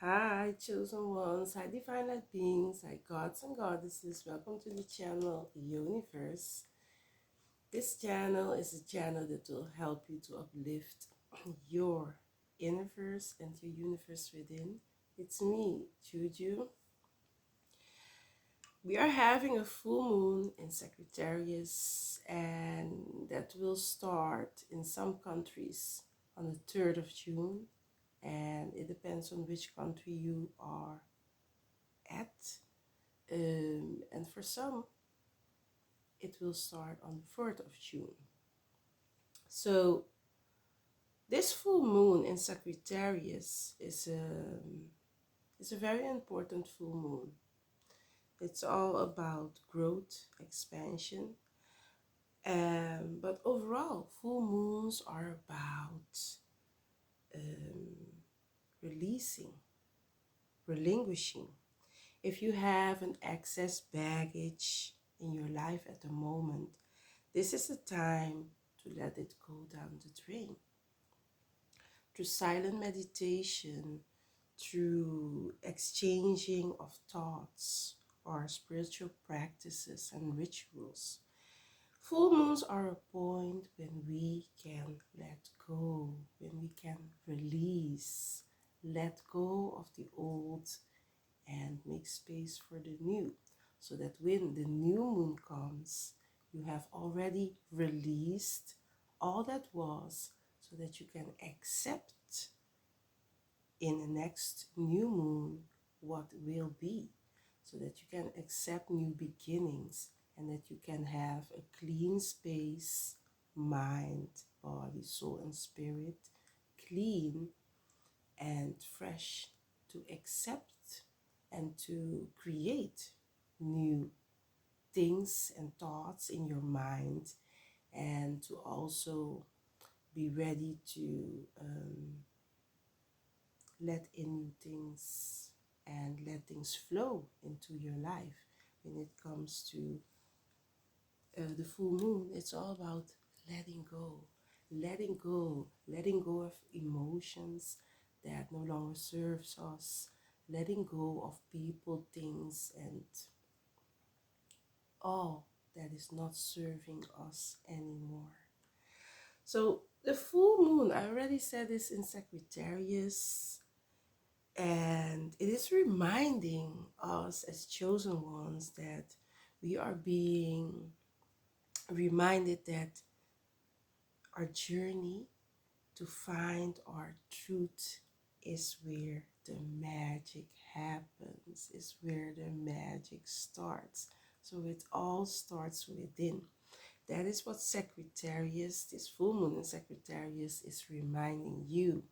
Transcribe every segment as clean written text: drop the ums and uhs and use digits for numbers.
Hi, chosen ones, hi, divine light beings, hi, gods and goddesses. Welcome to the channel Yoniverse. This channel is a channel that will help you to uplift your universe and your universe within. It's me, Juju. We are having a full moon in Sagittarius, and that will start in some countries on the 3rd of June. And it depends on which country you are at. And for some, it will start on the 4th of June. So this full moon in Sagittarius is a very important full moon. It's all about growth, expansion. But overall, full moons are about releasing, relinquishing. If you have an excess baggage in your life at the moment, this is the time to let it go down the drain. Through silent meditation, through exchanging of thoughts or spiritual practices and rituals. Full moons are a point when we can let go, when we can release, let go of the old and make space for the new, so that when the new moon comes, you have already released all that was, so that you can accept in the next new moon what will be, so that you can accept new beginnings and that you can have a clean space, mind, body, soul, and spirit, clean and fresh, to accept and to create new things and thoughts in your mind, and to also be ready to let in new things and let things flow into your life. When it comes to the full moon, it's all about letting go, letting go, letting go of emotions that no longer serves us, letting go of people, things, and all that is not serving us anymore. So the full moon, I already said this in Sagittarius, and it is reminding us as chosen ones that we are being reminded that our journey to find our truth is where the magic happens, is where the magic starts. So it all starts within. That is what Sagittarius, this full moon in Sagittarius, is reminding you,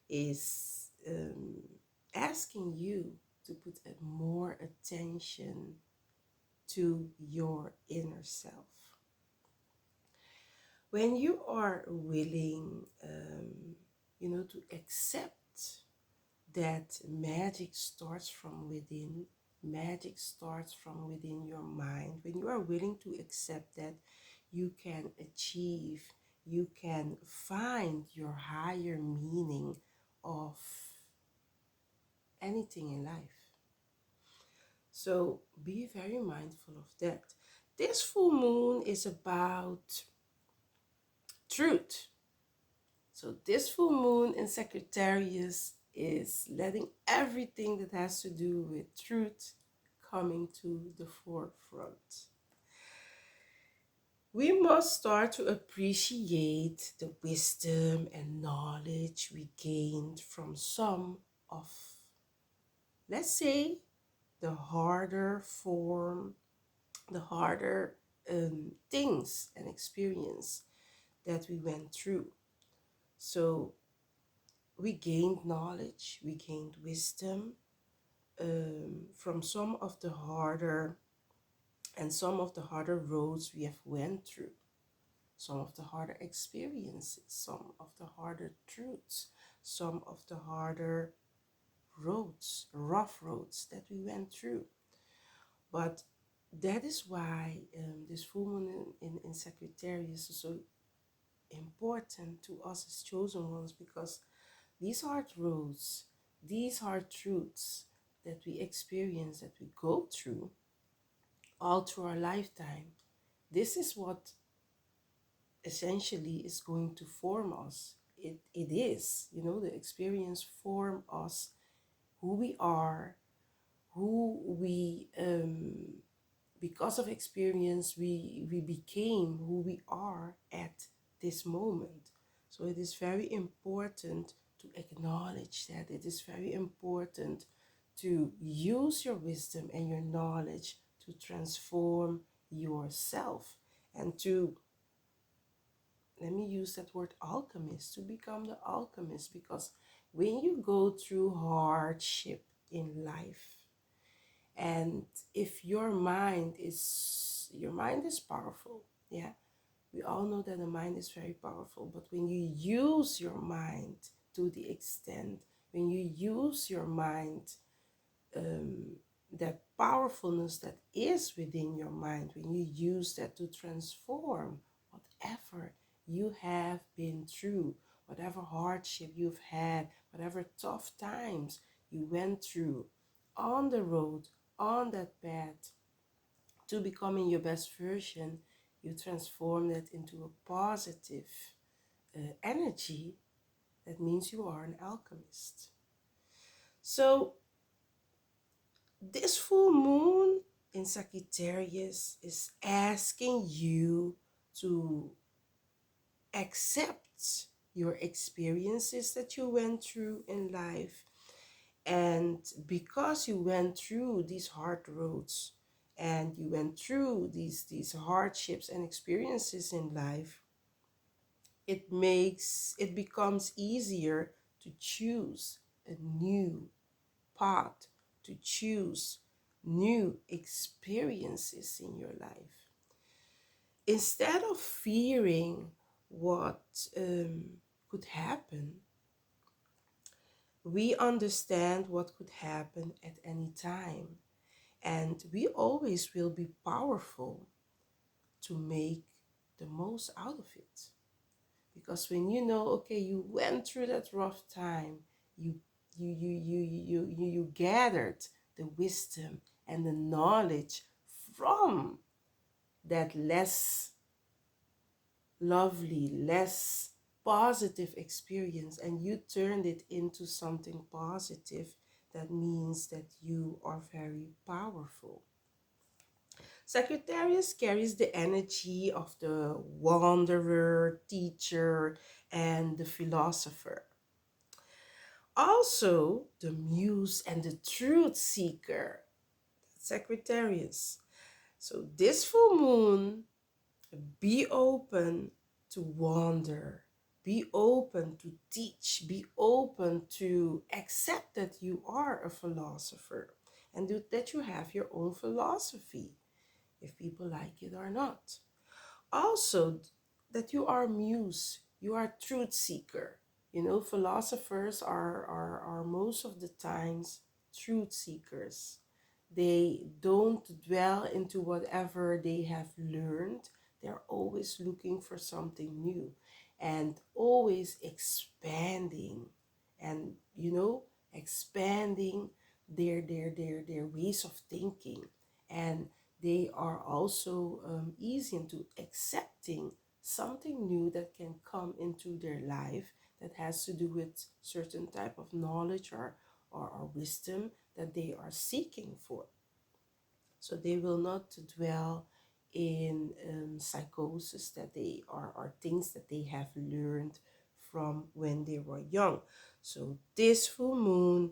is asking you to put more attention to your inner self. When you are willing, to accept that magic starts from within, magic starts from within your mind, when you are willing to accept that you can achieve, you can find your higher meaning of anything in life. So be very mindful of that. This full moon is about truth. So this full moon in Sagittarius is letting everything that has to do with truth coming to the forefront. We must start to appreciate the wisdom and knowledge we gained from some of, let's say, the harder form, the harder things and experience that we went through. So we gained knowledge, we gained wisdom from some of the harder roads we have went through, some of the harder experiences, some of the harder truths, some of the harder roads, rough roads that we went through. But that is why this full moon in Sagittarius is so important to us as chosen ones, because these hard roads, these hard truths that we experience, that we go through all through our lifetime, this is what essentially is going to form us. It is, the experience form us, who we are, who we, because of experience, we became who we are at this moment. So it is very important to acknowledge that. It is very important to use your wisdom and your knowledge to transform yourself and to, let me use that word, alchemist, to become the alchemist. Because when you go through hardship in life, and if your mind is powerful, yeah, we all know that the mind is very powerful. But when you use your mind to the extent, when you use your mind, that powerfulness that is within your mind, when you use that to transform whatever you have been through, whatever hardship you've had, whatever tough times you went through on the road, on that path to becoming your best version, you transform that into a positive energy. That means you are an alchemist. So this full moon in Sagittarius is asking you to accept your experiences that you went through in life. And because you went through these hard roads and you went through these hardships and experiences in life, it becomes easier to choose a new path, to choose new experiences in your life. Instead of fearing what could happen, we understand what could happen at any time. And we always will be powerful to make the most out of it. Because when you know, okay, you went through that rough time, you gathered the wisdom and the knowledge from that less lovely, less positive experience, and you turned it into something positive. That means that you are very powerful. Sagittarius carries the energy of the wanderer, teacher, and the philosopher. Also, the muse and the truth seeker, Sagittarius. So this full moon, be open to wander, be open to teach, be open to accept that you are a philosopher and that you have your own philosophy, if people like it or not. Also, that you are muse, you are truth seeker. Philosophers are most of the times truth seekers. They don't dwell into whatever they have learned. They're always looking for something new and always expanding and, expanding their ways of thinking. And they are also easy into accepting something new that can come into their life that has to do with certain type of knowledge or wisdom that they are seeking for. So they will not dwell in psychosis that they are things that they have learned from when they were young. So this full moon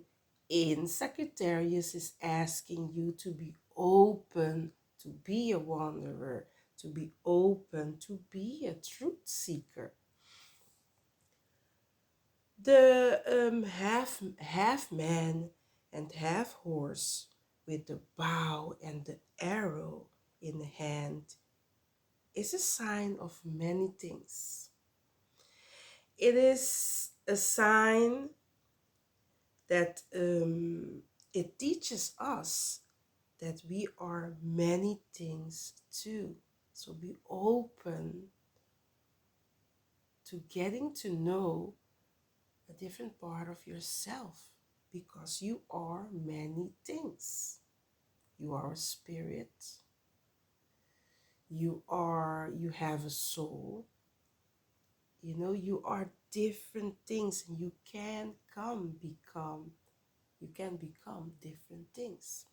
in Sagittarius is asking you to be open, to be a wanderer, to be open, to be a truth seeker. The half man and half horse with the bow and the arrow in the hand is a sign of many things. It is a sign that it teaches us that we are many things too. So be open to getting to know a different part of yourself. because you are many things. You are a spirit. You have a soul. You are different things, and you can become different things.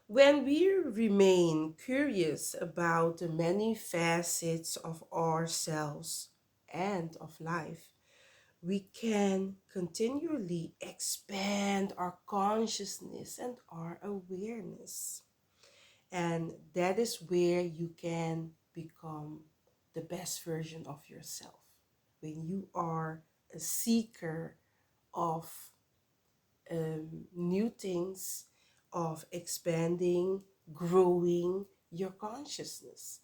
When we remain curious about the many facets of ourselves and of life, we can continually expand our consciousness and our awareness. And that is where you can become the best version of yourself. When you are a seeker of new things, of expanding, growing your consciousness.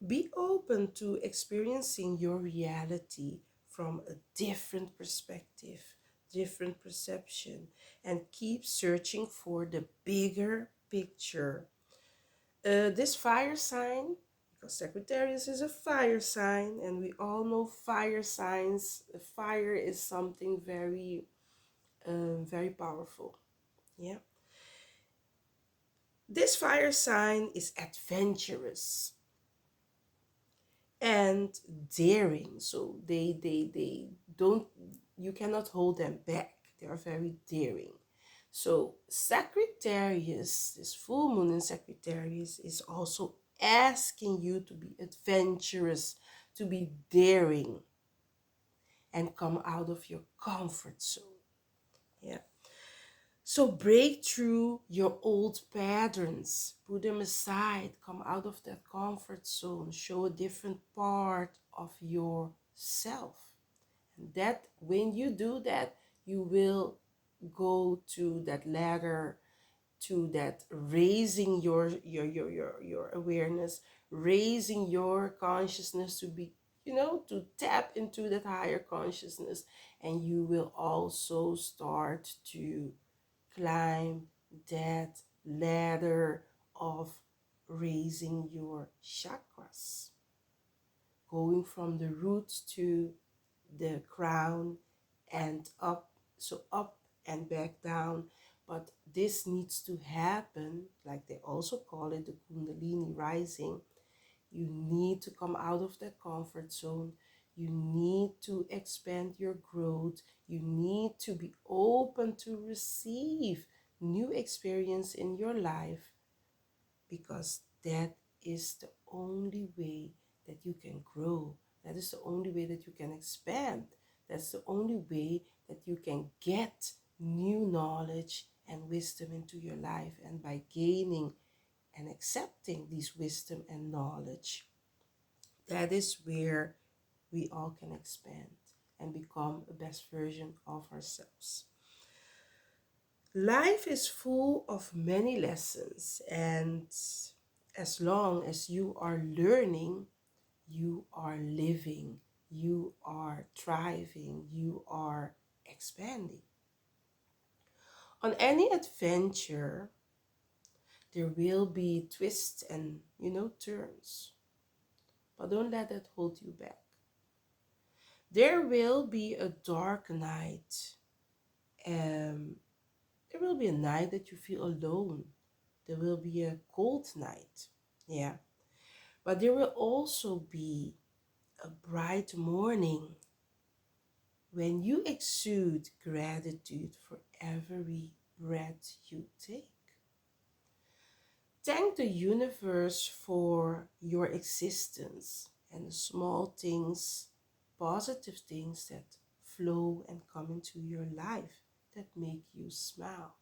Be open to experiencing your reality from a different perspective, different perception, and keep searching for the bigger picture. This fire sign, because Sagittarius is a fire sign, and we all know fire signs. Fire is something very powerful. Yeah. This fire sign is adventurous and daring. So they don't, you cannot hold them back. They are very daring. So Sagittarius, this full moon in Sagittarius, is also asking you to be adventurous, to be daring, and come out of your comfort zone. Yeah. So break through your old patterns, put them aside, come out of that comfort zone, show a different part of yourself. And that when you do that, you will go to that ladder, to that raising your awareness, raising your consciousness to be, to tap into that higher consciousness. And you will also start to climb that ladder of raising your chakras, going from the roots to the crown and up, so up and back down. But this needs to happen, like they also call it the Kundalini rising. You need to come out of that comfort zone. You need to expand your growth. You need to be open to receive new experience in your life, because that is the only way that you can grow. That is the only way that you can expand. That's the only way that you can get new knowledge and wisdom into your life. And by gaining and accepting these wisdom and knowledge, that is where we all can expand and become a best version of ourselves. Life is full of many lessons, and as long as you are learning, you are living, you are thriving, you are expanding. On any adventure, there will be twists and, turns, but don't let that hold you back. There will be a dark night. There will be a night that you feel alone. There will be a cold night. Yeah. But there will also be a bright morning when you exude gratitude for every breath you take. Thank the universe for your existence and the small things, positive things that flow and come into your life that make you smile.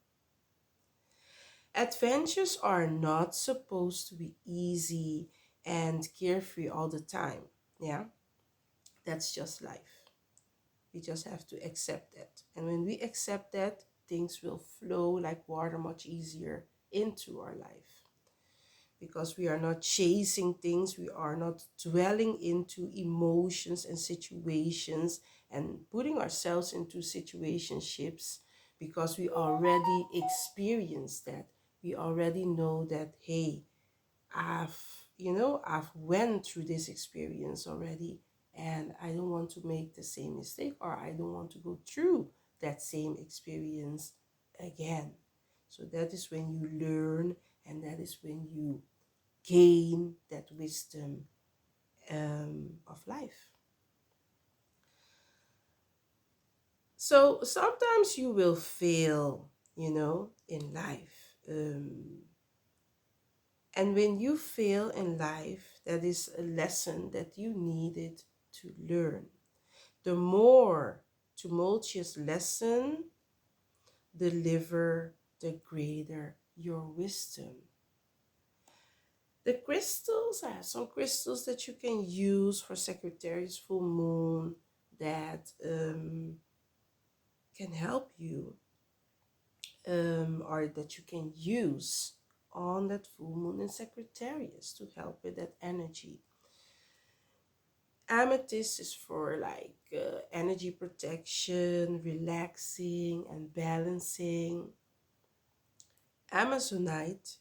Adventures are not supposed to be easy and carefree all the time. Yeah, that's just life. We just have to accept that. And when we accept that, things will flow like water much easier into our life. Because we are not chasing things, we are not dwelling into emotions and situations and putting ourselves into situationships, because we already experienced that. We already know that, hey, I've went through this experience already, and I don't want to make the same mistake, or I don't want to go through that same experience again. So that is when you learn, and that is when you gain that wisdom of life. So sometimes you will fail, in life. And when you fail in life, that is a lesson that you needed to learn. The more tumultuous lesson, deliver the greater your wisdom. The crystals, I have some crystals that you can use for Sagittarius full moon that can help you, or that you can use on that full moon in Sagittarius to help with that energy. Amethyst is for like energy protection, relaxing, and balancing. Amazonite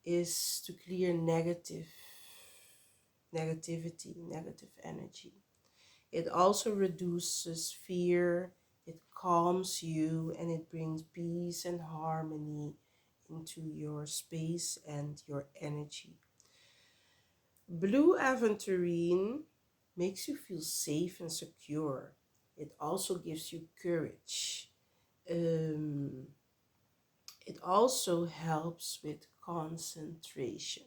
is to clear negativity, negative energy. It also reduces fear, it calms you, and it brings peace and harmony into your space and your energy. Blue aventurine makes you feel safe and secure. It also gives you courage. Um, it also helps with concentration.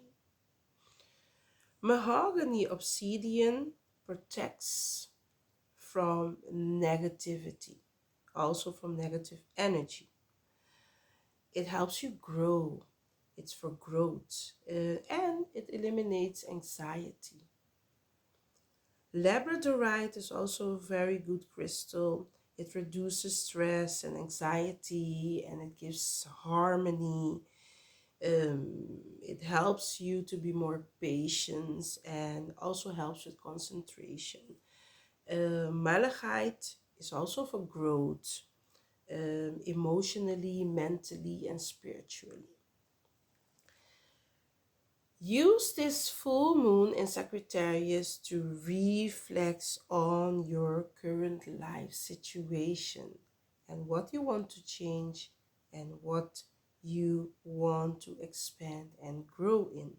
Mahogany obsidian protects from negativity, also from negative energy. It helps you grow. It's for growth, and it eliminates anxiety. Labradorite is also a very good crystal. It reduces stress and anxiety, and it gives harmony. It helps you to be more patient, and also helps with concentration. Malachite is also for growth, emotionally, mentally, and spiritually. Use this full moon in Sagittarius to reflect on your current life situation and what you want to change and what you want to expand and grow in.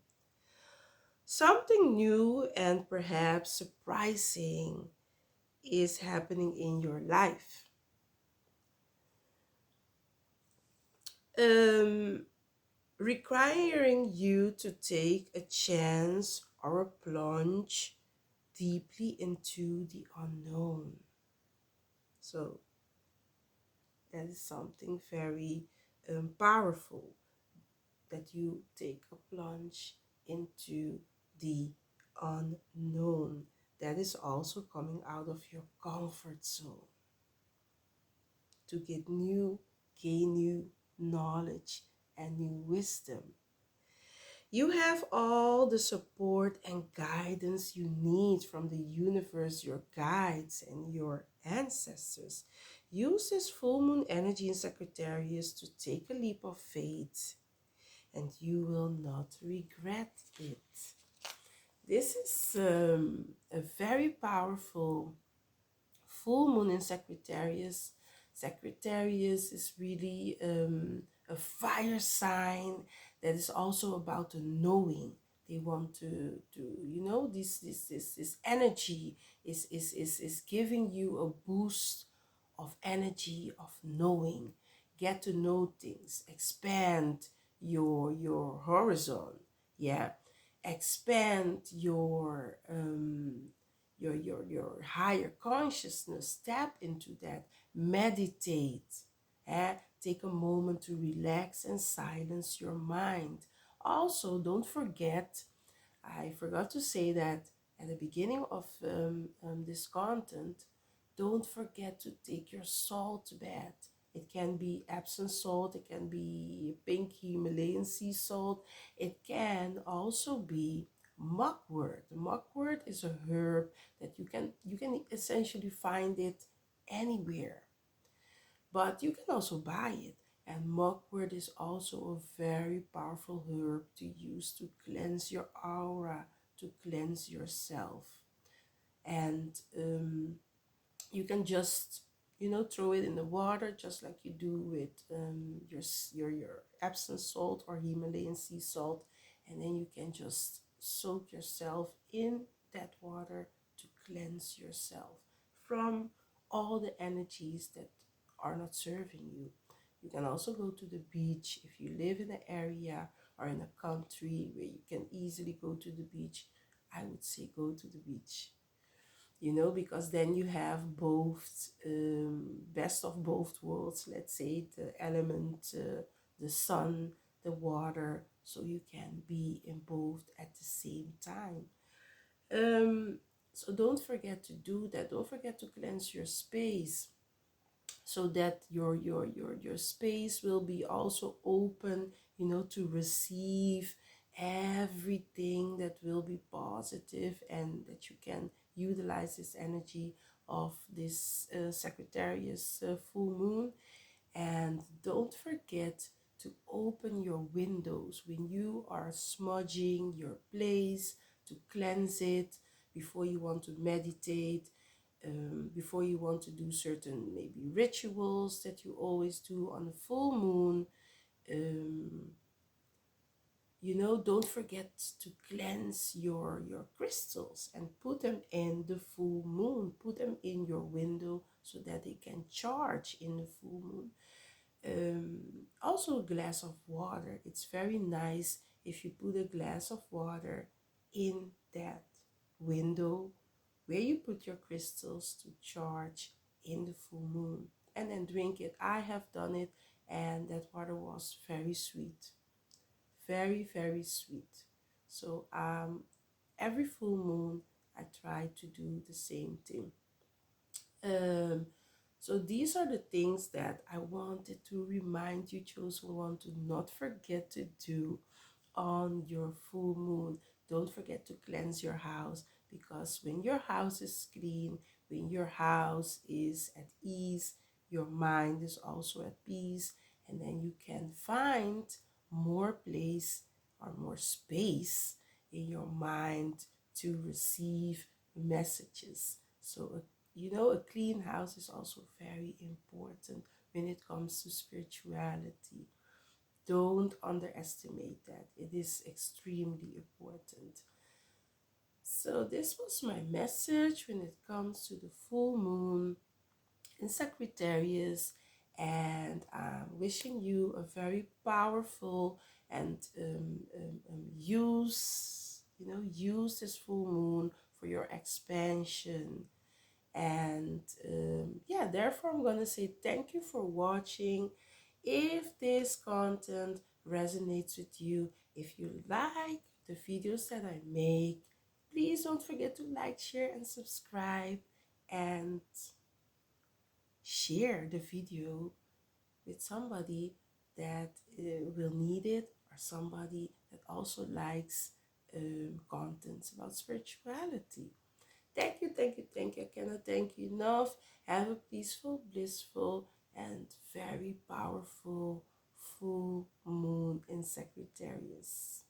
Something new and perhaps surprising is happening in your life. Requiring you to take a chance or a plunge deeply into the unknown. So that is something very powerful, that you take a plunge into the unknown. That is also coming out of your comfort zone to gain new knowledge and new wisdom. You have all the support and guidance you need from the universe, your guides, and your ancestors. Use this full moon energy in Sagittarius to take a leap of faith, and you will not regret it. This is a very powerful full moon in Sagittarius. Sagittarius is really a fire sign that is also about the knowing. They want to this energy is giving you a boost of energy of knowing. Get to know things, expand your horizon, yeah, expand your higher consciousness. Tap into that, meditate, take a moment to relax and silence your mind. Also, don't forget, I forgot to say that at the beginning of this content, don't forget to take your salt bath. It can be Epsom salt, it can be pink Himalayan sea salt, it can also be mugwort. Mugwort is a herb that you can essentially find it anywhere, but you can also buy it. And mugwort is also a very powerful herb to use to cleanse your aura, to cleanse yourself. And you can just, you know, throw it in the water just like you do with your Epsom salt or Himalayan sea salt, and then you can just soak yourself in that water to cleanse yourself from all the energies that are not serving you. You can also go to the beach if you live in an area or in a country where you can easily go to the beach. I would say go to the beach, you know, because then you have both, best of both worlds, let's say, the element, the sun, the water, so you can be in both at the same time. um, so don't forget to do that. Don't forget to cleanse your space, so that your space will be also open, you know, to receive everything that will be positive, and that you can utilize this energy of this Sagittarius full moon. And don't forget to open your windows when you are smudging your place, to cleanse it before you want to meditate, before you want to do certain maybe rituals that you always do on the full moon. um, you know, don't forget to cleanse your crystals and put them in the full moon. Put them in your window so that they can charge in the full moon. Also a glass of water. It's very nice if you put a glass of water in that window where you put your crystals to charge in the full moon, and then drink it. I have done it, and that water was very sweet, very, very sweet. So every full moon I try to do the same thing. um so these are the things that I wanted to remind you, chosen one, to not forget to do on your full moon. Don't forget to cleanse your house, because when your house is clean, when your house is at ease, your mind is also at peace, and then you can find more place or more space in your mind to receive messages. So, you know, a clean house is also very important when it comes to spirituality. Don't underestimate that. It is extremely important. So this was my message when it comes to the full moon in Sagittarius, and I'm wishing you a very powerful and use this full moon for your expansion. And yeah, therefore I'm gonna say thank you for watching. If this content resonates with you, if you like the videos that I make, please don't forget to like, share, and subscribe, and share the video with somebody that will need it, or somebody that also likes contents about spirituality. Thank you, thank you, thank you. I cannot thank you enough. Have a peaceful, blissful, and very powerful full moon in Sagittarius.